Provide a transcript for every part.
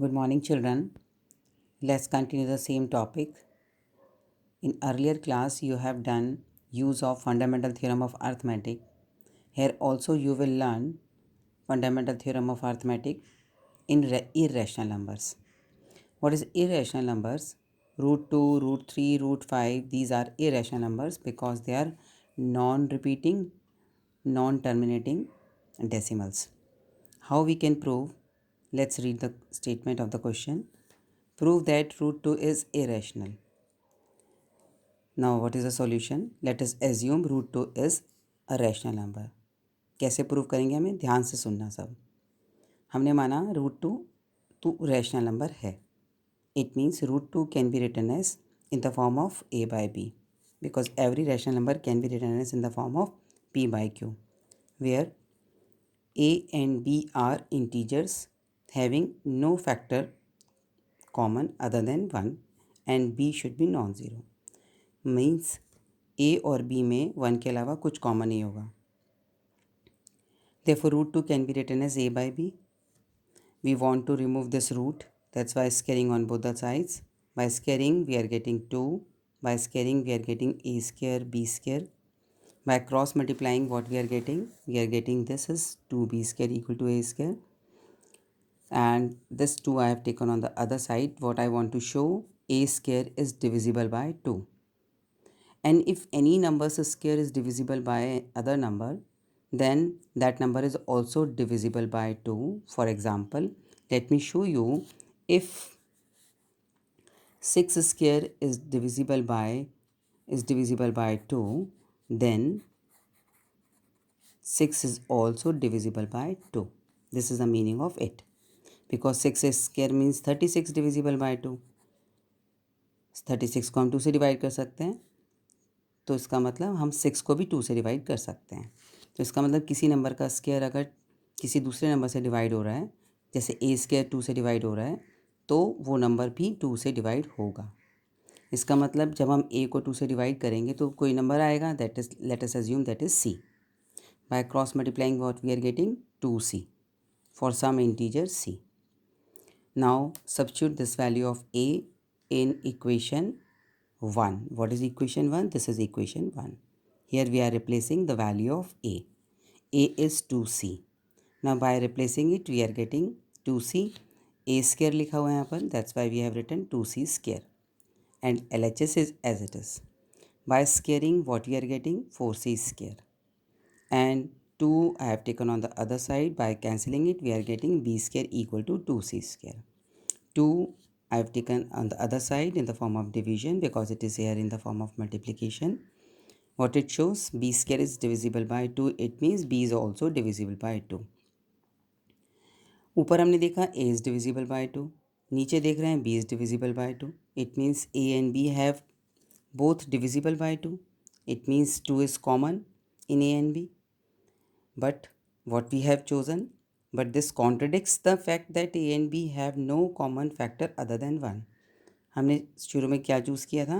Good morning, children. Let's continue the same topic. In earlier class, you have done use of fundamental theorem of arithmetic. Here also you will learn fundamental theorem of arithmetic in irrational numbers. What is irrational numbers? Root 2, root 3, root 5, these are irrational numbers because they are non-repeating, non-terminating decimals. How we can prove? Let's read the statement of the question. Prove that root 2 is irrational. Now what is the solution? Let us assume root 2 is a rational number. कैसे prove करेंगे? हमें ध्यान से सुनना सब. हमने माना root two rational number है. It means root 2 can be written as in the form of a by b, because every rational number can be written as in the form of p by q, where a and b are integers having no factor common other than 1 and b should be non-zero. Means A और B में 1 के अलावा कुछ common नहीं होगा. Therefore root 2 can be written as a by b. We want to remove this root, that's why squaring on both the sides. By squaring we are getting 2, by squaring we are getting a square b square. By cross multiplying what we are getting this is 2b square equal to a square, and this 2 I have taken on the other side. What I want to show, a square is divisible by 2, and if any number's square is divisible by other number, then that number is also divisible by 2. For example, let me show you. If 6 square is divisible by 2, then 6 is also divisible by 2. This is the meaning of it, because 6 square means 36 divisible by 2. 36 को हम 2 से divide कर सकते हैं, तो इसका मतलब हम 6 को भी 2 से डिवाइड कर सकते हैं. तो इसका मतलब किसी नंबर का स्क्वायर अगर किसी दूसरे नंबर से डिवाइड हो रहा है, जैसे ए स्क्वायर 2 से डिवाइड हो रहा है, तो वो नंबर भी 2 से डिवाइड होगा. इसका मतलब जब हम ए को 2 से डिवाइड करेंगे तो कोई नंबर आएगा, that is, let us assume that is C. By cross multiplying what we are getting 2c for some integer c. Now substitute this value of a in equation 1. What is equation 1? This is equation 1. Here we are replacing the value of a. A is 2c. Now by replacing it we are getting 2c. a square लिखा हुआ है यहाँ पर, that's why we have written 2c square, and LHS is as it is. By squaring what we are getting 4c square, and 2 I have taken on the other side. By cancelling it we are getting b square equal to 2c square. 2 I have taken on the other side in the form of division because it is here in the form of multiplication. What it shows, b square is divisible by 2, it means b is also divisible by 2. ऊपर हमने देखा a is divisible by 2, नीचे देख रहे हैं b is divisible by 2. It means a and b have both divisible by 2. It means 2 is common in a and b. But what we have chosen, but this contradicts the fact that a and b have no common factor other than 1. हमने शुरू में क्या choose किया था,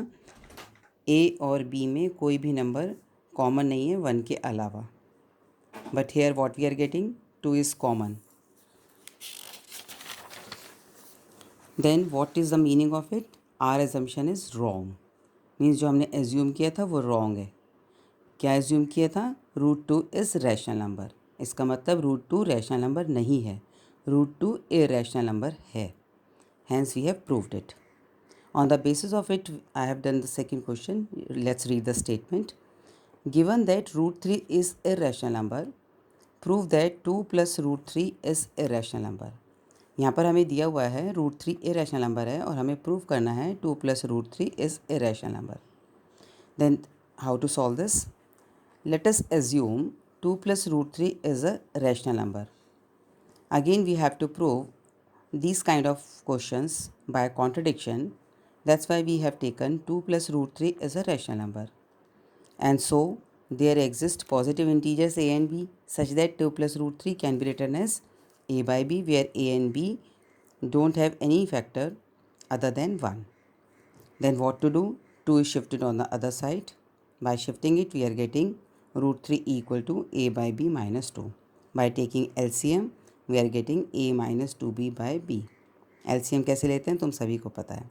a और b में कोई भी नंबर कॉमन नहीं है 1 के अलावा. But here what we are getting 2 is common. Then what is the meaning of it? Our assumption is wrong. Means जो हमने एज्यूम किया था वो रॉन्ग है. क्या एज्यूम किया था? Root 2 is rational number. इसका मतलब रूट 2 रैशनल नंबर नहीं है, रूट 2 इरैशनल नंबर है. Hence we have proved it. On the basis of it, I have done the second question. Let's read the statement. Given that root 3 is irrational number, prove that 2 plus root 3 is irrational number. यहाँ पर हमें दिया हुआ है root 3 irrational number है और हमें prove करना है 2 plus root 3 is irrational number. Then how to solve this? Let us assume 2 plus root 3 is a rational number. Again we have to prove these kind of questions by contradiction. That's why we have taken 2 plus root 3 is a rational number. And so there exist positive integers a and b such that 2 plus root 3 can be written as a by b, where a and b don't have any factor other than 1. Then what to do? 2 is shifted on the other side. By shifting it we are getting root 3 equal to a by b minus 2. By taking LCM we are getting a minus 2b by b. LCM कैसे लेते हैं तुम सभी को पता है।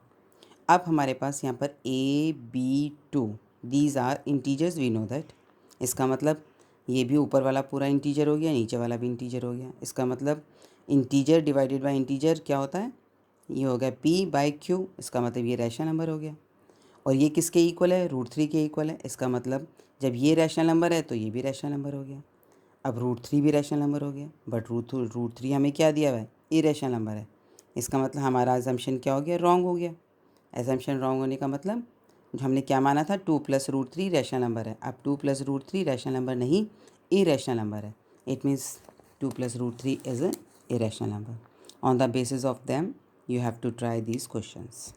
अब हमारे पास यहाँ पर AB2 these are integers, we know that. इसका मतलब ये भी ऊपर वाला पूरा इंटीजर हो गया, नीचे वाला भी इंटीजर हो गया। इसका मतलब इंटीजर डिवाइडेड बाय इंटीजर क्या होता है, ये हो गया P/Q। इसका मतलब ये रैशनल नंबर हो गया। और ये किसके इक्वल है, √3 के इक्वल है। इसका मतलब जब ये रैशनल नंबर है तो ये भी रैशनल नंबर हो गया। अब √3 भी रैशनल नंबर हो गया, बट √3 हमें क्या दिया हुआ है, इरेशनल नंबर है। इसका मतलब हमारा अजम्पशन क्या हो गया, रॉन्ग हो गया। एजम्पशन रॉन्ग होने का मतलब हमने क्या माना था, 2 + √3 रैशनल नंबर है। अब 2 + √3 रैशनल नंबर नहीं, इरेशनल नंबर है। It means 2 + √3 is a irrational number. On the basis of them you have to try these questions.